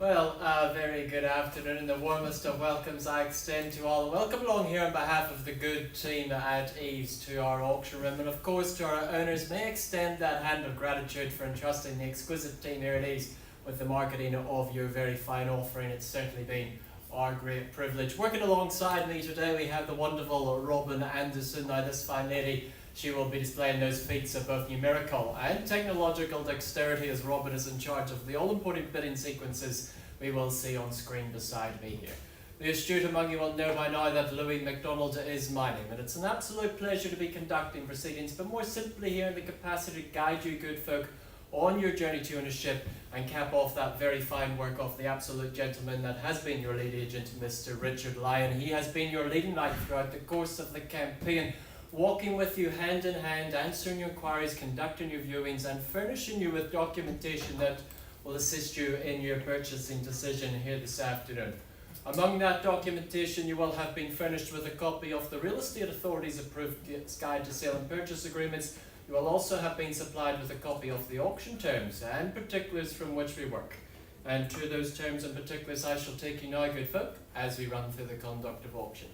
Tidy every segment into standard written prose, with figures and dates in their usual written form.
Well, very good afternoon, and the warmest of welcomes I extend to all. Welcome along here on behalf of the good team at EVES to our auction room, and of course to our owners. May I extend that hand of gratitude for entrusting the exquisite team here at EVES with the marketing of your very fine offering. It's certainly been our great privilege. Working alongside me today we have the wonderful Robin Anderson. Now this fine lady, she will be displaying those feats of both numerical and technological dexterity as Robin is in charge of the all-important bidding sequences we will see on screen beside me here. The astute among you will know by now that Louis MacDonald is my name, and it's an absolute pleasure to be conducting proceedings, but more simply here in the capacity to guide you good folk on your journey to ownership and cap off that very fine work of the absolute gentleman that has been your lead agent, Mr. Richard Lyon. He has been your leading light throughout the course of the campaign, walking with you hand in hand, answering your inquiries, conducting your viewings, and furnishing you with documentation that will assist you in your purchasing decision here this afternoon. Among that documentation, you will have been furnished with a copy of the Real Estate Authority's approved Guide to Sale and Purchase Agreements. You will also have been supplied with a copy of the auction terms and particulars from which we work. And to those terms and particulars I shall take you now, good folk, as we run through the conduct of auction.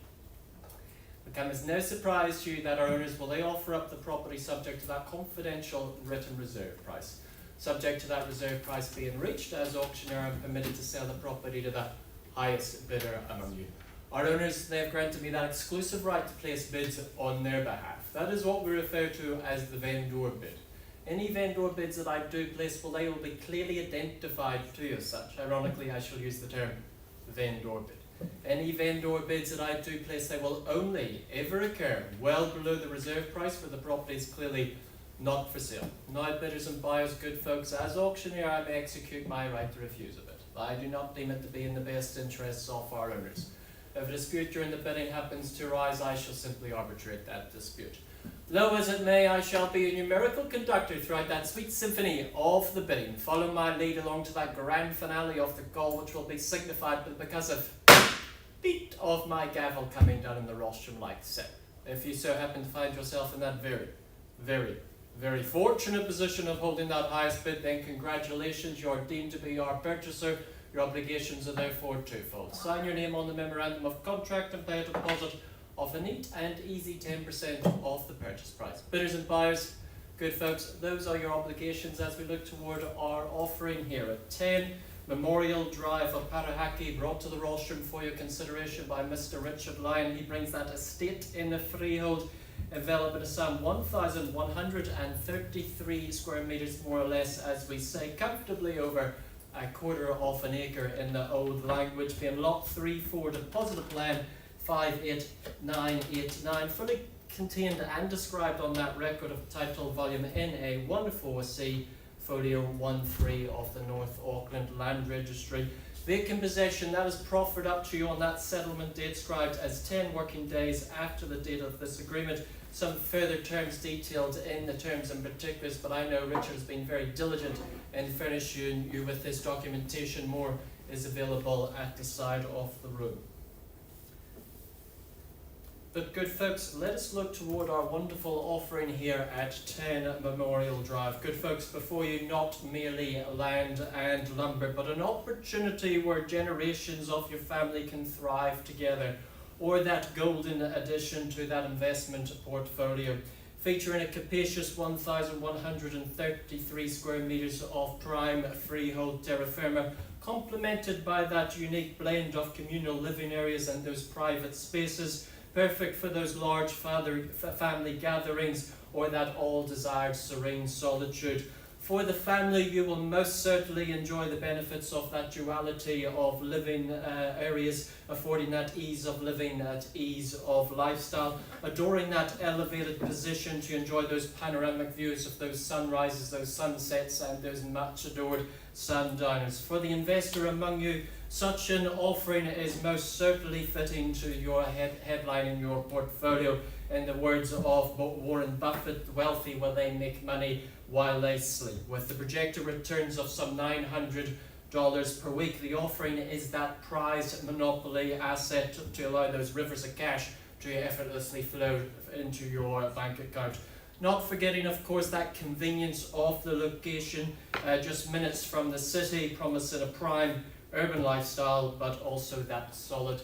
It comes as no surprise to you that our owners will offer up the property subject to that confidential written reserve price. Subject to that reserve price being reached, as auctioneer I'm permitted to sell the property to the highest bidder among you. Our owners, they have granted me that exclusive right to place bids on their behalf. That is what we refer to as the vendor bid. Any vendor bids that I do place, well, they will be clearly identified to you as such. Ironically, I shall use the term vendor bid. Any vendor bids that I do place, they will only ever occur well below the reserve price where the property is clearly not for sale. Now, bidders and buyers, good folks, as auctioneer I may execute my right to refuse of it. I do not deem it to be in the best interests of our owners. If a dispute during the bidding happens to arise, I shall simply arbitrate that dispute. Low as it may, I shall be a numerical conductor throughout that sweet symphony of the bidding, follow my lead along to that grand finale of the call, which will be signified because of beat of my gavel coming down in the rostrum like so. If you so happen to find yourself in that very fortunate position of holding that highest bid, then congratulations, you are deemed to be our purchaser. Your obligations are therefore twofold. Sign your name on the memorandum of contract and pay a deposit of a neat and easy 10% of the purchase price. Bidders and buyers, good folks, those are your obligations as we look toward our offering here at 10 Memorial Drive of Parahaki, brought to the rostrum for your consideration by Mr. Richard Lyon. He brings that estate in the freehold, enveloping a sum 1,133 square metres, more or less, as we say, comfortably over a quarter of an acre in the old language, being lot 3-4 deposit plan 58989, fully contained and described on that record of title volume NA 14C folio 13 of the North Auckland Land Registry. Vacant possession, that is proffered up to you on that settlement date described as 10 working days after the date of this agreement. Some further terms detailed in the terms and particulars, but I know Richard has been very diligent in furnishing you with this documentation. More is available at the side of the room. But good folks, let us look toward our wonderful offering here at 10 Memorial Drive. Good folks, before you not merely land and lumber, but an opportunity where generations of your family can thrive together, or that golden addition to that investment portfolio, featuring a capacious 1,133 square metres of prime freehold terra firma, complemented by that unique blend of communal living areas and those private spaces, perfect for those large family gatherings or that all-desired serene solitude. For the family, you will most certainly enjoy the benefits of that duality of living areas, affording that ease of living, that ease of lifestyle, adoring that elevated position to enjoy those panoramic views of those sunrises, those sunsets, and those much adored sundowners. For the investor among you, such an offering is most certainly fitting to your headline in your portfolio. In the words of Warren Buffett, the wealthy, will they make money while they sleep? With the projected returns of some $900 per week, the offering is that prized monopoly asset to allow those rivers of cash to effortlessly flow into your bank account. Not forgetting, of course, that convenience of the location, just minutes from the city, promising a prime urban lifestyle, but also that solid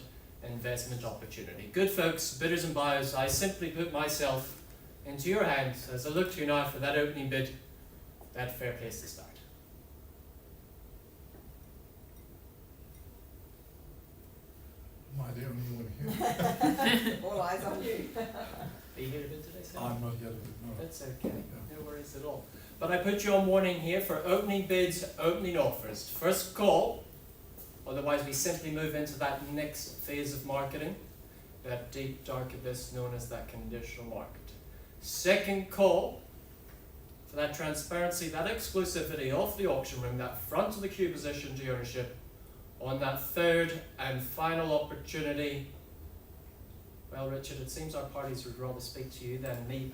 investment opportunity. Good folks, bidders and buyers, I simply put myself into your hands as I look to you now for that opening bid, that fair place to start. Am I the only one here? All eyes on you. Are you here to bid today, Sam? I'm not yet, no. That's okay, no worries at all. But I put you on warning here for opening bids, opening offers. First call, otherwise we simply move into that next phase of marketing, that deep dark abyss known as that conditional market. Second call, for that transparency, that exclusivity of the auction room, that front of the queue position to ownership. On that third and final opportunity, well, Richard, it seems our parties would rather speak to you than me,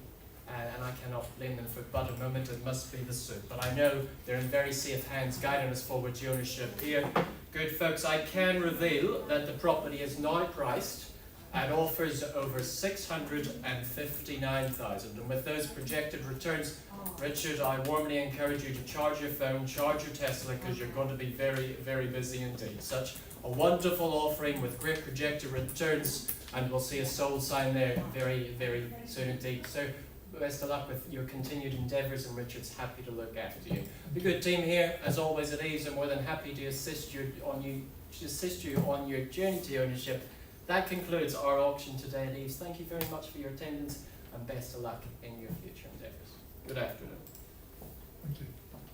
and I cannot blame them for but a moment. It must be the soup. But I know they're in very safe hands, guiding us forward to ownership here. Good folks, I can reveal that the property is now priced at offers over 659,000, and with those projected returns, Richard, I warmly encourage you to charge your phone, charge your Tesla, because you're going to be very, very busy indeed. Such a wonderful offering with great projected returns, and we'll see a sold sign there very, very soon indeed. So best of luck with your continued endeavours, and Richard's happy to look after you. The good team here, as always at EVES, are more than happy to assist you on your journey to ownership. That concludes our auction today at EVES. Thank you very much for your attendance, and best of luck in your future endeavours. Good afternoon. Thank you.